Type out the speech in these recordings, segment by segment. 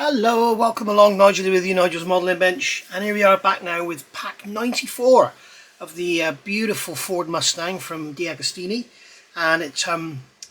Hello, welcome along, Nigel with you, Nigel's Modelling Bench, and here we are back now with pack 94 of the beautiful Ford Mustang from DeAgostini, and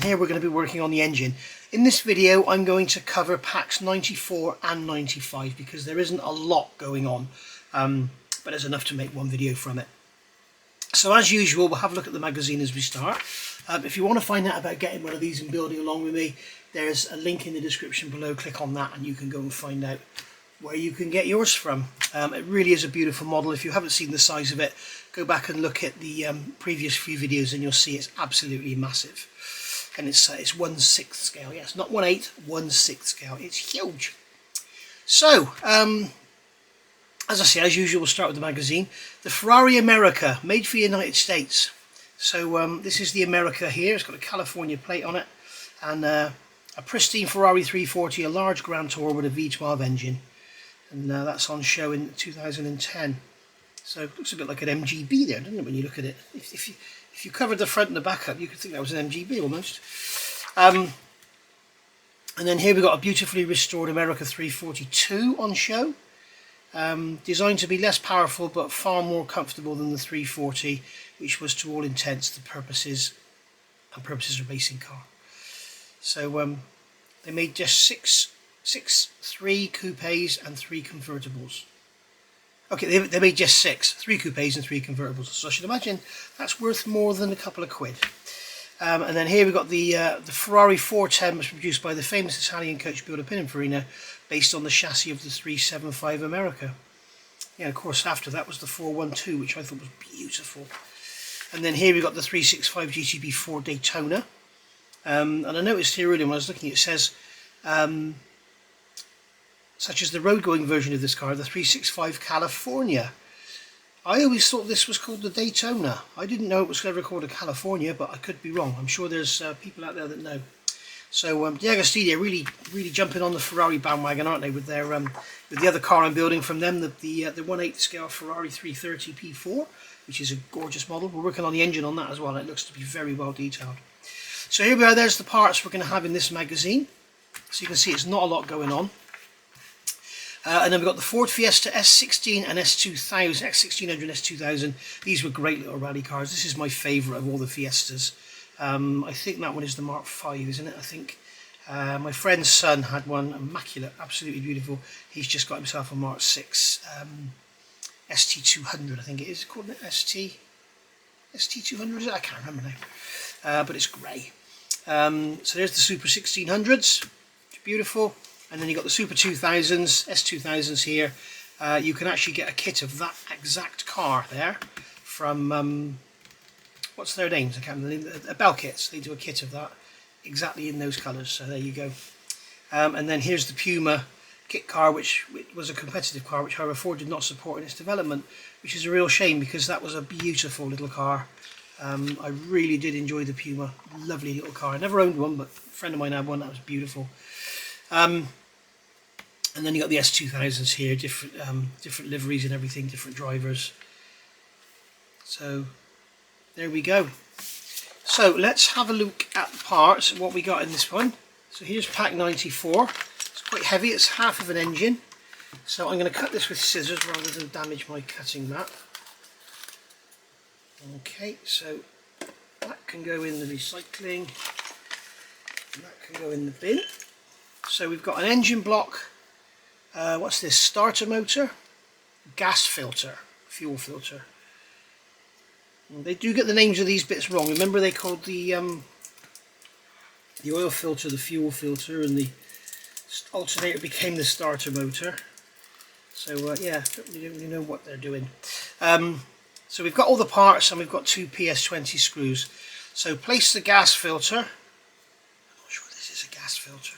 here we're going to be working on the engine. In this video I'm going to cover packs 94 and 95 because there isn't a lot going on, but there's enough to make one video from it. So as usual, we'll have a look at the magazine as we start. If you want to find out about getting one of these and building along with me, there's a link in the description below. Click on that and you can go and find out where you can get yours from. It really is a beautiful model. If you haven't seen the size of it, go back and look at the previous few videos and you'll see it's absolutely massive. And it's 1/6 scale. Yes, not 1/8, 1/6 scale. It's huge. So, as I say, as usual, we'll start with the magazine. The Ferrari America, made for the United States. So this is the America here. It's got a California plate on it, and a pristine Ferrari 340, a large Grand Tour with a V12 engine, and that's on show in 2010. So it looks a bit like an MGB there, doesn't it, when you look at it? If you covered the front and the back up, you could think that was an MGB almost. And then here we've got a beautifully restored America 342 on show. Designed to be less powerful but far more comfortable than the 340, which was to all intents the purposes a racing car. So they made just three coupes and 3 convertibles. Okay, they made just 3 coupes and 3 convertibles. So I should imagine that's worth more than a couple of quid. And then here we've got the Ferrari 410, was produced by the famous Italian coach builder Pininfarina, based on the chassis of the 375 America. Yeah, of course, after that was the 412, which I thought was beautiful. And then here we've got the 365 GTB4 Daytona. And I noticed here earlier when I was looking, it says, such as the road-going version of this car, the 365 California. I always thought this was called the Daytona. I didn't know it was ever called a California, but I could be wrong. I'm sure there's people out there that know. So DeAgostini are really jumping on the Ferrari bandwagon, aren't they? With their with the other car I'm building from them, the 1/8 scale Ferrari 330 P4, which is a gorgeous model. We're working on the engine on that as well. And it looks to be very well detailed. So here we are. There's the parts we're going to have in this magazine. So you can see it's not a lot going on. And then we've got the Ford Fiesta S16 and S2000, X1600 and S2000. These were great little rally cars. This is my favourite of all the Fiestas. I think that one is the Mark V, isn't it? I think my friend's son had one, immaculate, absolutely beautiful. He's just got himself a Mark VI ST200, I think it is called, ST200, is it? I can't remember now. But it's grey. So there's the Super 1600s, it's beautiful. And then you've got the Super 2000s, S2000s here. You can actually get a kit of that exact car there from, what's their names? I can't remember. Bell Kits. They do a kit of that exactly in those colours. So there you go. And then here's the Puma kit car, which was a competitive car, which however Ford did not support in its development, which is a real shame because that was a beautiful little car. I really did enjoy the Puma. Lovely little car. I never owned one, but a friend of mine had one. That was beautiful. And then you got the S2000s here, different liveries and everything, different drivers. So there we go. So let's have a look at the parts and what we got in this one. So here's pack 94. It's quite heavy, it's half of an engine. So I'm going to cut this with scissors rather than damage my cutting mat. Okay, so that can go in the recycling, and that can go in the bin. So we've got an engine block. What's this? Starter motor, gas filter, fuel filter. And they do get the names of these bits wrong. Remember they called the oil filter the fuel filter, and the alternator became the starter motor. So yeah, you don't really know what they're doing. So we've got all the parts and we've got 2 PS20 screws. So place the gas filter. I'm not sure this is a gas filter.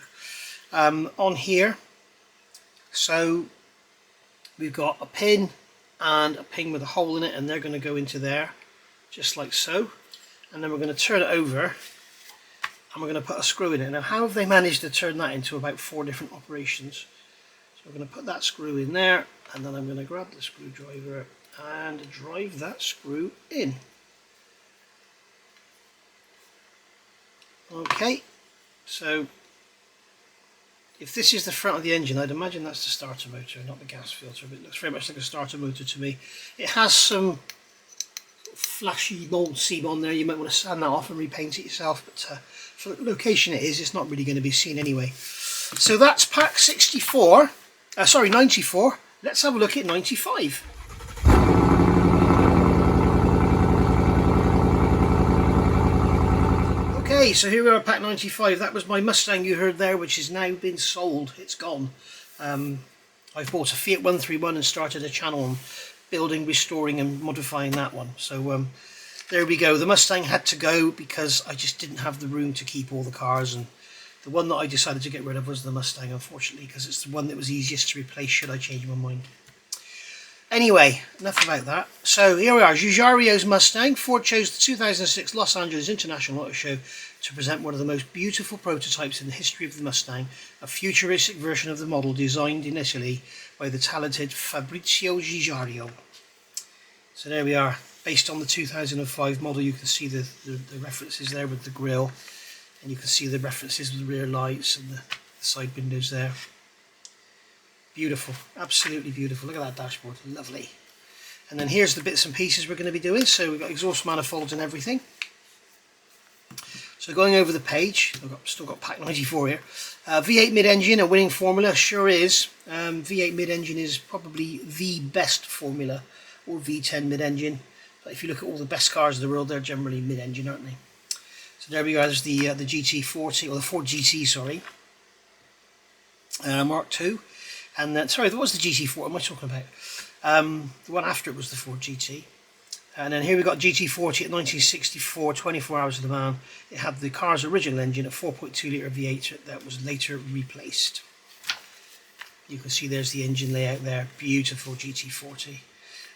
On here. So we've got a pin and a pin with a hole in it, and they're going to go into there just like so. And then we're going to turn it over and we're going to put a screw in it. Now how have they managed to turn that into about 4 different operations? So we're going to put that screw in there, and then I'm going to grab the screwdriver and drive that screw in. Okay, so if this is the front of the engine, I'd imagine that's the starter motor, not the gas filter, but it looks very much like a starter motor to me. It has some flashy mold seam on there. You might want to sand that off and repaint it yourself, but for the location it is, it's not really going to be seen anyway. So that's pack 94, sorry 94. Let's have a look at 95. Okay, so here we are at pack 95. That was my Mustang you heard there, which has now been sold. It's gone. I've bought a Fiat 131 and started a channel on building, restoring and modifying that one. So there we go. The Mustang had to go because I just didn't have the room to keep all the cars, and the one that I decided to get rid of was the Mustang, unfortunately, because it's the one that was easiest to replace should I change my mind. Anyway, enough about that. So here we are, Giugiaro's Mustang. Ford chose the 2006 Los Angeles International Auto Show to present one of the most beautiful prototypes in the history of the Mustang, a futuristic version of the model designed in Italy by the talented Fabrizio Giugiaro. So there we are, based on the 2005 model. You can see the references there with the grille, and you can see the references with the rear lights and the side windows there. Beautiful, absolutely beautiful. Look at that dashboard, lovely. And then here's the bits and pieces we're going to be doing. So we've got exhaust manifolds and everything. So going over the page, I've still got pack 94 here. V8 mid-engine, a winning formula, sure is. V8 mid-engine is probably the best formula, or V10 mid-engine. But if you look at all the best cars in the world, they're generally mid-engine, aren't they? So there we go, there's the GT40, or the Ford GT, sorry. Mark II. And then, sorry, that was the GT4. What am I talking about? The one after it was the Ford GT. And then here we got GT40 at 1964, 24 Hours of the Man. It had the car's original engine, a 4.2 litre V8 that was later replaced. You can see there's the engine layout there. Beautiful GT40.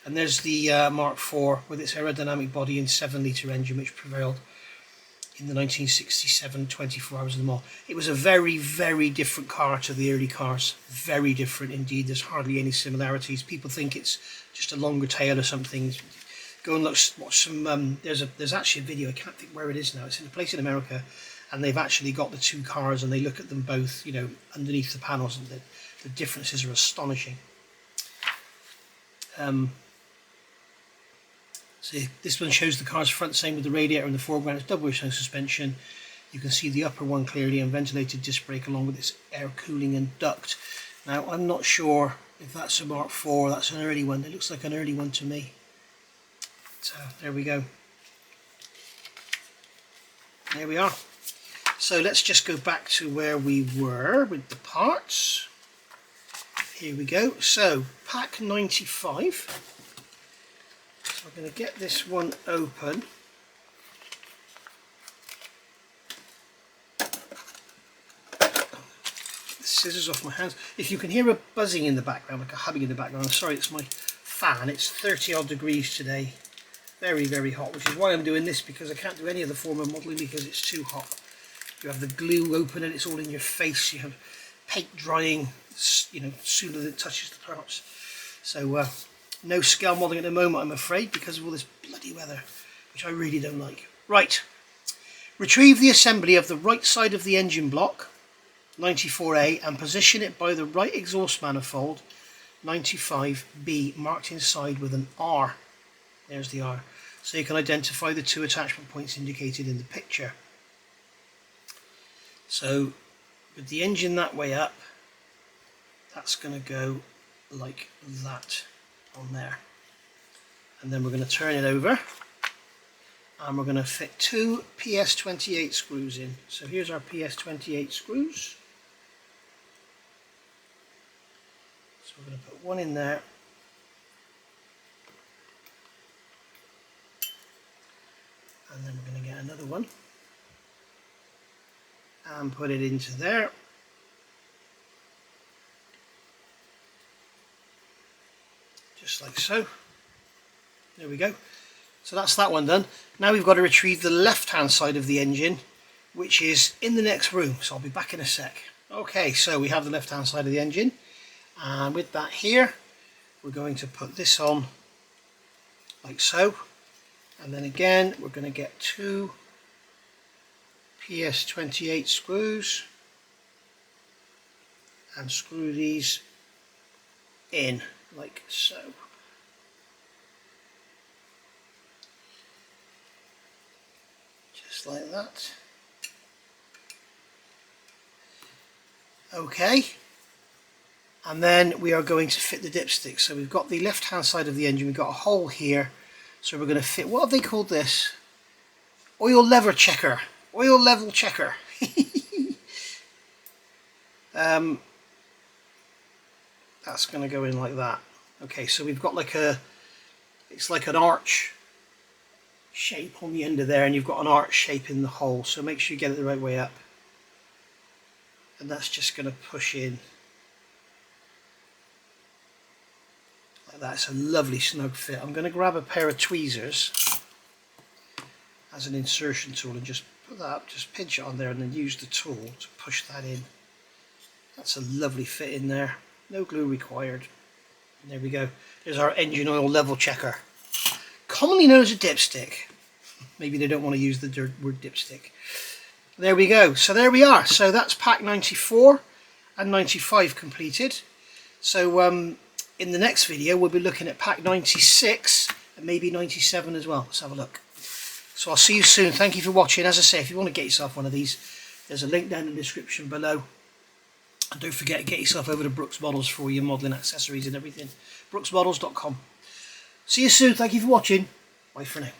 And there's the Mark IV with its aerodynamic body and 7 litre engine, which prevailed in the 1967 24 Hours of the Mall. It was a very, very different car to the early cars. Very different indeed. There's hardly any similarities. People think it's just a longer tail or something. Go and watch some. There's actually a video. I can't think where it is now. It's in a place in America, and they've actually got the two cars and they look at them both, you know, underneath the panels, and the differences are astonishing. So this one shows the car's front, same with the radiator in the foreground. It's double wishbone suspension. You can see the upper one clearly, and ventilated disc brake along with its air cooling and duct. Now I'm not sure if that's a Mark IV or that's an early one. It looks like an early one to me. So there we go. There we are. So let's just go back to where we were with the parts. Here we go. So pack 95. So I'm going to get this one open. The scissors off my hands. If you can hear a buzzing in the background, like a humming in the background, I'm sorry, it's my fan. It's 30 odd degrees today. Very, very hot, which is why I'm doing this, because I can't do any other form of modelling because it's too hot. You have the glue open and it's all in your face. You have paint drying, you know, sooner than it touches the parts. So no scale modelling at the moment, I'm afraid, because of all this bloody weather, which I really don't like. Right, retrieve the assembly of the right side of the engine block, 94A, and position it by the right exhaust manifold, 95B, marked inside with an R. There's the R, so you can identify the two attachment points indicated in the picture. So with the engine that way up, that's going to go like that on there, and then we're going to turn it over and we're going to fit two PS28 screws in. So here's our PS28 screws. So we're going to put one in there, and then we're going to get another one and put it into there. Just like so. There we go. So that's that one done. Now we've got to retrieve the left hand side of the engine, which is in the next room, so I'll be back in a sec. Okay, so we have the left hand side of the engine, and with that here we're going to put this on like so, and then again we're going to get two PS28 screws and screw these in like so. Just like that. Okay, and then we are going to fit the dipstick. So we've got the left hand side of the engine, we've got a hole here, so we're going to fit, what have they called this? Oil level checker. Oil level checker. That's going to go in like that. Okay, so we've got like a, it's like an arch shape on the end of there, and you've got an arch shape in the hole, so make sure you get it the right way up. And that's just going to push in like that. It's a lovely snug fit. I'm going to grab a pair of tweezers as an insertion tool and just put that up, just pinch it on there and then use the tool to push that in. That's a lovely fit in there. No glue required. And there we go. There's our engine oil level checker. Commonly known as a dipstick. Maybe they don't want to use the word dipstick. There we go. So there we are. So that's pack 94 and 95 completed. So in the next video we'll be looking at pack 96 and maybe 97 as well. Let's have a look. So I'll see you soon. Thank you for watching. As I say, if you want to get yourself one of these, there's a link down in the description below. And don't forget to get yourself over to Brooks Models for your modelling accessories and everything. brooksmodels.com. See you soon. Thank you for watching. Bye for now.